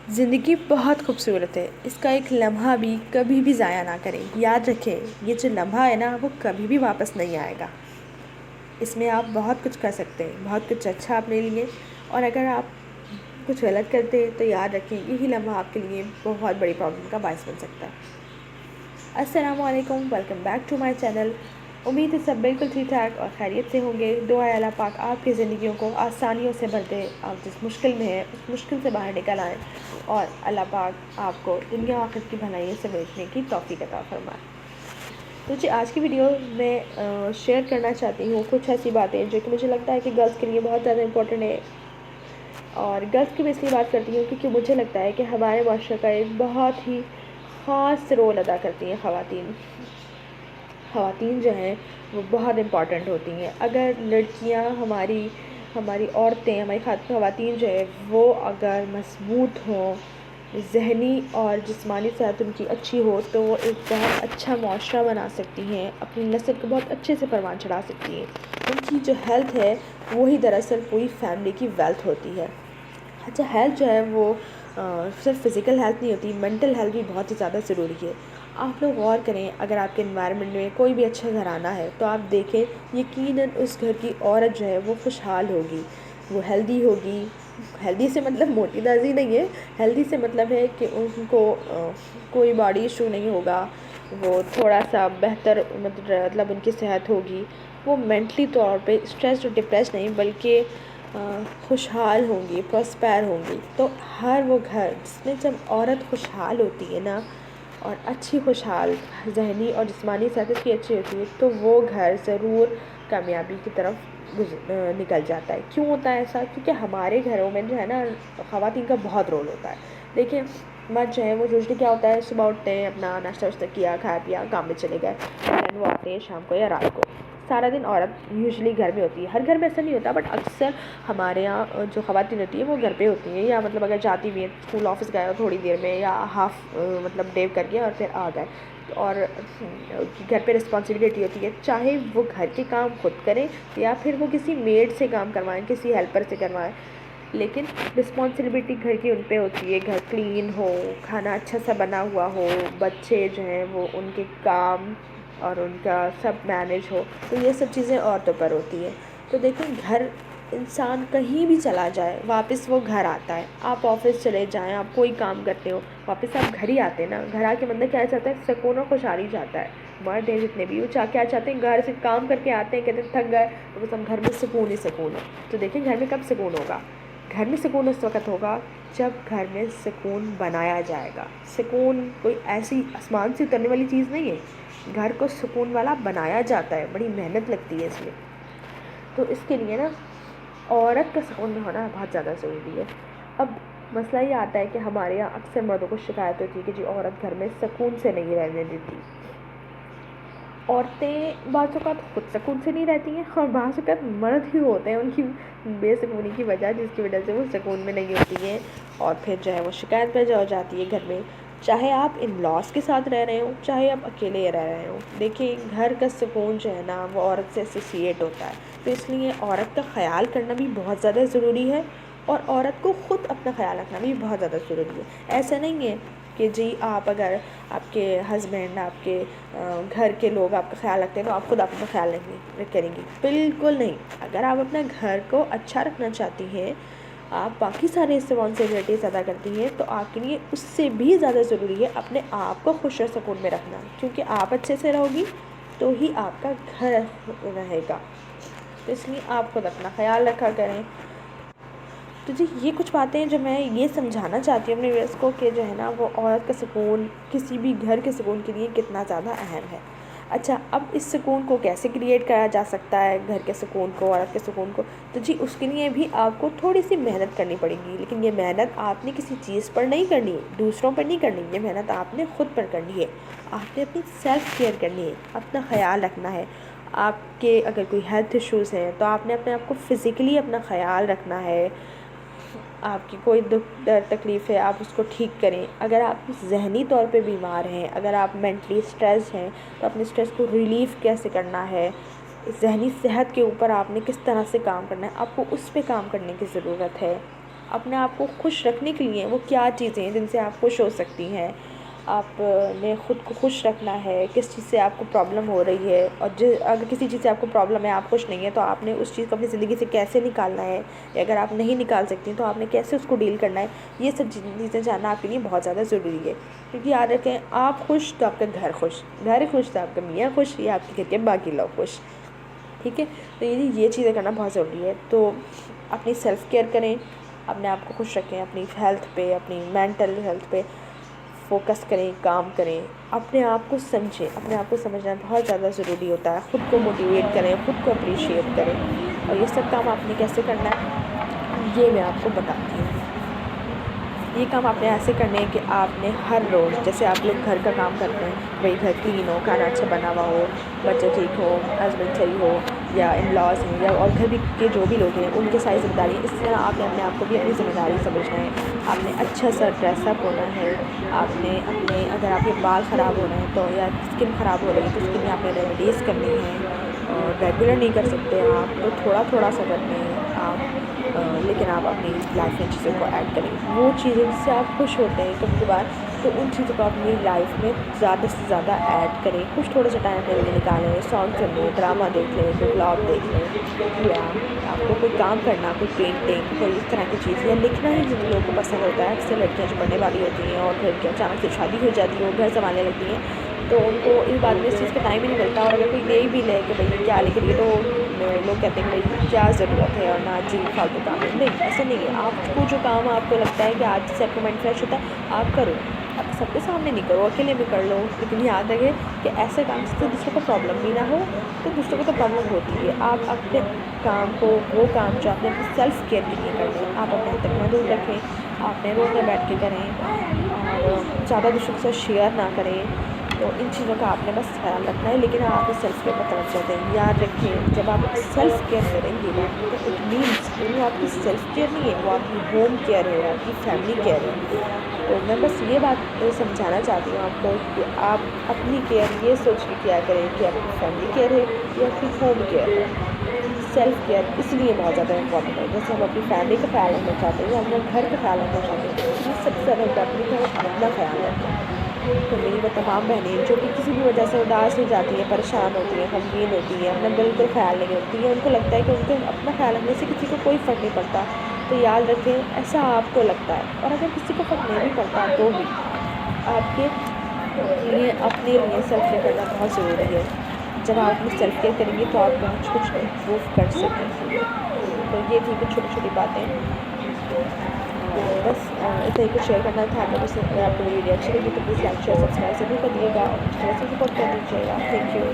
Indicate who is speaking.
Speaker 1: زندگی بہت خوبصورت ہے، اس کا ایک لمحہ بھی کبھی بھی ضائع نہ کریں۔ یاد رکھیں یہ جو لمحہ ہے نا وہ کبھی بھی واپس نہیں آئے گا۔ اس میں آپ بہت کچھ کر سکتے ہیں، بہت کچھ اچھا اپنے لیے، اور اگر آپ کچھ غلط کرتے ہیں تو یاد رکھیں یہی لمحہ آپ کے لیے بہت بڑی پرابلم کا باعث بن سکتا ہے۔ السلام علیکم، welcome back to my channel. امید ہے سب بالکل ٹھیک ٹھاک اور خیریت سے ہوں گے۔ دعا ہے اللہ پاک آپ کی زندگیوں کو آسانیوں سے بھر دے، آپ جس مشکل میں ہیں اس مشکل سے باہر نکل آئیں، اور اللہ پاک آپ کو دنیا آخرت کی بھلائیوں سے بچنے کی توفیق عطا فرمائے۔ تو جی آج کی ویڈیو میں شیئر کرنا چاہتی ہوں کچھ ایسی باتیں جو کہ مجھے لگتا ہے کہ گرلس کے لیے بہت زیادہ امپورٹنٹ ہے، اور گرلس کی میں اس لیے بات کرتی ہوں کیونکہ مجھے لگتا ہے کہ ہمارے معاشرے کا ایک بہت ہی خاص رول ادا کرتی ہیں خواتین جو ہیں وہ بہت امپورٹنٹ ہوتی ہیں۔ اگر لڑکیاں ہماری عورتیں، ہماری خواتین جو ہے وہ اگر مضبوط ہوں، ذہنی اور جسمانی صحت ان کی اچھی ہو تو وہ ایک بہت اچھا معاشرہ بنا سکتی ہیں، اپنی نسل کو بہت اچھے سے پروان چڑھا سکتی ہیں۔ ان کی جو ہیلتھ ہے وہی دراصل پوری فیملی کی ویلتھ ہوتی ہے۔ اچھا، ہیلتھ جو ہے وہ صرف فزیکل ہیلتھ نہیں ہوتی، مینٹل ہیلتھ بھی بہت ہی زیادہ ضروری ہے۔ آپ لوگ غور کریں، اگر آپ کے انوائرمنٹ میں کوئی بھی اچھا گھرانہ ہے تو آپ دیکھیں یقیناً اس گھر کی عورت جو ہے وہ خوشحال ہوگی، وہ ہیلدی ہوگی۔ ہیلدی سے مطلب موٹی تازی نہیں ہے، ہیلدی سے مطلب ہے کہ ان کو کوئی باڈی ایشو نہیں ہوگا، وہ تھوڑا سا بہتر مطلب ان کی صحت ہوگی، وہ مینٹلی طور پہ اسٹریس اور ڈپریس نہیں بلکہ خوشحال ہوں گی، پراسپیر ہوں گی۔ تو ہر وہ گھر جس میں جب عورت خوشحال ہوتی ہے نا، اور اچھی خوشحال ذہنی اور جسمانی صحت کی اچھی ہوتی ہے، تو وہ گھر ضرور کامیابی کی طرف نکل جاتا ہے۔ کیوں ہوتا ہے ایسا؟ کیونکہ ہمارے گھروں میں جو ہے نا خواتین کا بہت رول ہوتا ہے۔ دیکھیں مرد جو ہے وہ یوزلی کیا ہوتا ہے، صبح اٹھتے ہیں، اپنا ناشتہ واشتہ کیا، کھایا پیا، کام میں چلے گئے، پھر وہ آتے ہیں شام کو یا رات کو۔ سارا دن عورت یوزلی گھر میں ہوتی ہے، ہر گھر میں ایسا نہیں ہوتا بٹ اکثر ہمارے یہاں جو خواتین ہوتی ہیں وہ گھر پہ ہوتی ہیں، یا مطلب اگر جاتی بھی ہیں اسکول آفس گئے تھوڑی دیر میں، یا ہاف مطلب ڈے کر کے اور پھر آ گئے، اور گھر پہ رسپانسبلٹی ہوتی ہے، چاہے وہ گھر کے کام خود کریں یا پھر وہ کسی میڈ سے کام کروائیں، کسی ہیلپر سے کروائیں، لیکن رسپانسبلٹی گھر کی ان پہ ہوتی ہے۔ گھر کلین ہو، کھانا اچھا سا بنا ہوا ہو، بچے جو ہیں وہ ان کے کام اور ان کا سب مینیج ہو، تو یہ سب چیزیں عورتوں پر ہوتی ہیں۔ تو دیکھیں گھر انسان کہیں بھی چلا جائے واپس وہ گھر آتا ہے۔ آپ آفس چلے جائیں، آپ کوئی کام کرتے ہو، واپس آپ گھر ہی آتے ہیں نا۔ گھر آ کے بندہ کیا چاہتا ہے؟ سکون اور خوشحالی چاہتا ہے۔ مرد ہیں جتنے بھی وہ کیا چاہتے ہیں؟ گھر سے کام کر کے آتے ہیں، کہتے ہیں تھک گئے، تو بس ہم گھر میں سکون ہی سکون ہو۔ تو دیکھیں گھر میں کب سکون ہوگا؟ گھر میں سکون اس وقت ہوگا جب گھر میں سکون بنایا جائے گا۔ سکون کوئی ایسی آسمان سے اترنے والی چیز نہیں ہے، گھر کو سکون والا بنایا جاتا ہے، بڑی محنت لگتی ہے اس میں۔ تو اس کے لیے نا عورت کا سکون میں ہونا بہت زیادہ ضروری ہے۔ اب مسئلہ یہ آتا ہے کہ ہمارے یہاں اکثر مردوں کو شکایت ہوتی ہے کہ جی عورت گھر میں سکون سے نہیں رہنے دیتی۔ عورتیں بعض اوقات خود سکون سے نہیں رہتی ہیں، اور بعض اوقات مرد ہی ہوتے ہیں ان کی بے سکونی کی وجہ، جس کی وجہ سے وہ سکون میں نہیں ہوتی ہیں، اور پھر جو ہے وہ شکایت پیدا ہو جاتی ہے گھر میں۔ چاہے آپ ان لاس کے ساتھ رہ رہے ہوں، چاہے آپ اکیلے رہ رہے ہوں، دیکھیں گھر کا سکون جو ہے نا وہ عورت سے ایسوسیٹ ہوتا ہے۔ تو اس لیے عورت کا خیال کرنا بھی بہت زیادہ ضروری ہے، اور عورت کو خود اپنا خیال رکھنا بھی بہت زیادہ ضروری ہے۔ ایسا نہیں ہے کہ جی آپ اگر آپ کے ہسبینڈ، آپ کے گھر کے لوگ آپ کا خیال رکھتے ہیں تو آپ خود اپنا خیال نہیں کریں گی، بالکل نہیں۔ اگر آپ اپنا گھر کو اچھا رکھنا چاہتی ہیں، آپ باقی سارے رسپانسبلٹیز ادا کرتی ہیں، تو آپ کے لیے اس سے بھی زیادہ ضروری ہے اپنے آپ کو خوش اور سکون میں رکھنا، کیونکہ آپ اچھے سے رہو گی تو ہی آپ کا گھر رہے گا۔ تو اس لیے آپ خود اپنا خیال رکھا کریں۔ تو جی یہ کچھ باتیں جو میں یہ سمجھانا چاہتی ہوں اپنے ویورز کو کہ جو ہے نا وہ عورت کا سکون کسی بھی گھر کے سکون کے لیے کتنا زیادہ اہم ہے۔ اچھا، اب اس سکون کو کیسے کریٹ کرا جا سکتا ہے، گھر کے سکون کو، عورت کے سکون کو؟ تو جی اس کے لیے بھی آپ کو تھوڑی سی محنت کرنی پڑے گی، لیکن یہ محنت آپ نے کسی چیز پر نہیں کرنی ہے، دوسروں پر نہیں کرنی، یہ محنت آپ نے خود پر کرنی ہے۔ آپ نے اپنی سیلف کیئر کرنی ہے، اپنا خیال رکھنا ہے۔ آپ کے اگر کوئی ہیلتھ ایشوز ہیں تو آپ نے اپنے آپ کو فزیکلی اپنا خیال رکھنا ہے۔ آپ کی کوئی دکھ درد تکلیف ہے آپ اس کو ٹھیک کریں۔ اگر آپ ذہنی طور پہ بیمار ہیں، اگر آپ مینٹلی اسٹریس ہیں، تو اپنے اسٹریس کو ریلیف کیسے کرنا ہے، ذہنی صحت کے اوپر آپ نے کس طرح سے کام کرنا ہے، آپ کو اس پہ کام کرنے کی ضرورت ہے۔ اپنے آپ کو خوش رکھنے کے لیے وہ کیا چیزیں ہیں جن سے آپ خوش ہو سکتی ہیں. آپ نے خود کو خوش رکھنا ہے، کس چیز سے آپ کو پرابلم ہو رہی ہے، اور اگر کسی چیز سے آپ کو پرابلم ہے، آپ خوش نہیں ہیں، تو آپ نے اس چیز کو اپنی زندگی سے کیسے نکالنا ہے، یا اگر آپ نہیں نکال سکتی تو آپ نے کیسے اس کو ڈیل کرنا ہے. یہ سب چیزیں جاننا آپ کے لیے بہت زیادہ ضروری ہے. کیونکہ یاد رکھیں، آپ خوش تو آپ کا گھر خوش، گھر خوش تو آپ کا میاں خوش، یا آپ کے گھر کے باقی لوگ خوش. ٹھیک ہے، تو یہ چیزیں کرنا بہت ضروری ہے. تو اپنی سیلف کیئر کریں، اپنے آپ کو خوش رکھیں، اپنی ہیلتھ پہ، اپنی مینٹل ہیلتھ پہ فوکس کریں، کام کریں. اپنے آپ کو سمجھیں، اپنے آپ کو سمجھنا بہت زیادہ ضروری ہوتا ہے. خود کو موٹیویٹ کریں، خود کو اپریشیٹ کریں. اور یہ سب کام آپ نے کیسے کرنا ہے یہ میں آپ کو بتاتی ہوں. یہ کام آپ نے ایسے کرنے ہیں کہ آپ نے ہر روز، جیسے آپ لوگ گھر کا کام کرتے ہیں، بھائی گھر کلین ہو، کھانا اچھا بنا ہوا ہو، بچے ٹھیک ہو، ہسبینڈ صحیح ہو، یا ان لاز ہیں، یا اور گھر کے جو بھی لوگ ہیں ان کے ساری ذمہ داری. اس طرح آپ نے اپنے آپ کو بھی اپنی ذمہ داری سمجھنا ہے. آپ نے اچھا سا ڈریس اپ ہونا ہے. آپ نے اگر آپ کے بال خراب ہو رہے ہیں تو، یا اسکن خراب ہو رہی ہے، تو اس کے لیے آپ نے ریمیڈیز کرنی ہے. اور ریگولر نہیں کر سکتے آپ تو تھوڑا تھوڑا سا کرنے ہیں آپ، لیکن آپ اپنی لائف میں چیزوں کو ایڈ کریں. وہ چیزیں جس سے آپ خوش ہوتے ہیں کبھی کبھار، تو ان چیزوں کو اپنی لائف میں زیادہ سے زیادہ ایڈ کریں. کچھ تھوڑا سا ٹائم اپنے لیے نکالیں، سانگ سن لیں، ڈرامہ دیکھ لیں، کوئی بلاگ دیکھ لیں، یا آپ کو کوئی کام کرنا، کوئی پینٹنگ، کوئی اس طرح کی چیز، یا لکھنا ہی جن لوگوں کو پسند ہوتا ہے. اکثر لڑکیاں جو پڑھنے والی ہوتی ہیں اور پھر اچانک سے شادی ہو جاتی ہے، وہ گھر سنبھالنے لگتی ہیں، تو ان کو اس بعد میں اس چیز کا ٹائم ہی نہیں ملتا. اور اگر کوئی یہی بھی لے کہ بھائی کیا لکھ رہی ہے، تو لوگ کہتے ہیں کہ بھائی کیا ضرورت ہے، اور نہ جی فالتو کام ہے. نہیں، ایسا نہیں ہے. آپ کو جو کام آپ کو لگتا ہے کہ آج سے آپ کا مائنڈ فریش ہوتا ہے، آپ کرو. آپ سب کے سامنے نہیں کرو، اکیلے میں کر لو. لیکن یاد رکھے کہ ایسے کام سے دوسروں کو پرابلم بھی نہ ہو. تو دوسروں کو تو پرابلم ہوتی ہے. آپ اپنے کام کو، وہ کام جو آپ نے اپنی سیلف کیئر کے لیے کرنے ہیں، آپ اپنے تک محدود رکھیں. آپ نے روم میں بیٹھ کے کریں، اور زیادہ دوسروں کے ساتھ شیئر نہ کریں. تو ان چیزوں کا آپ نے بس خیال رکھنا ہے. لیکن آپ اپنی سیلف کیئر پر توجہ دیں. یاد رکھیں، جب آپ سیلف کیئر کریں گے نا، تو اٹ مینس وہ آپ کی سیلف کیئر نہیں ہے، وہ آپ کی ہوم کیئر ہے، آپ کی فیملی کیئر ہے. تو میں بس یہ بات سمجھانا چاہتی ہوں آپ کو کہ آپ اپنی کیئر یہ سوچ کے کیا کریں کہ آپ کی فیملی کیئر ہے یا آپ کی ہوم کیئر ہے. سیلف کیئر اس لیے بہت زیادہ امپورٹنٹ ہے. جیسے ہم اپنی فیملی کا خیال رکھنا چاہتے ہیں، یا ہم اپنے گھر کا خیال رکھنا چاہتے ہیں، اس لیے سب سے زیادہ امپورٹنٹ ہے کہ ہم اپنا خیال رکھیں. تو میری وہ تمام بہنیں جو کہ کسی بھی وجہ سے اداس ہو جاتی ہیں، پریشان ہوتی ہیں، غمگین ہوتی ہیں، اپنا بالکل خیال نہیں رکھتی ہیں، ان کو لگتا ہے کہ ان کے اپنا خیال رکھنے سے کسی کو کوئی فرق نہیں پڑتا، تو یاد رکھیں ایسا آپ کو لگتا ہے. اور اگر کسی کو فرق نہیں بھی پڑتا تو بھی آپ کے لیے اپنے لیے سیلف کیئر کرنا بہت ضروری ہے. جب آپ اپنی سیلف کیئر کریں گے تو آپ بہت کچھ امپروو کر سکیں گے. تو یہ تھی کچھ چھوٹی چھوٹی باتیں. بس اتنا ہی کچھ شیئر کرنا تھا. اگر آپ کو میری ویڈیو اچھی لگی تو پلیز لائک شیئر سبسکرائب ضرور کر دیجیے گا، اور مجھے تھوڑا سا سپورٹ کر دیجیے گا. Thank you.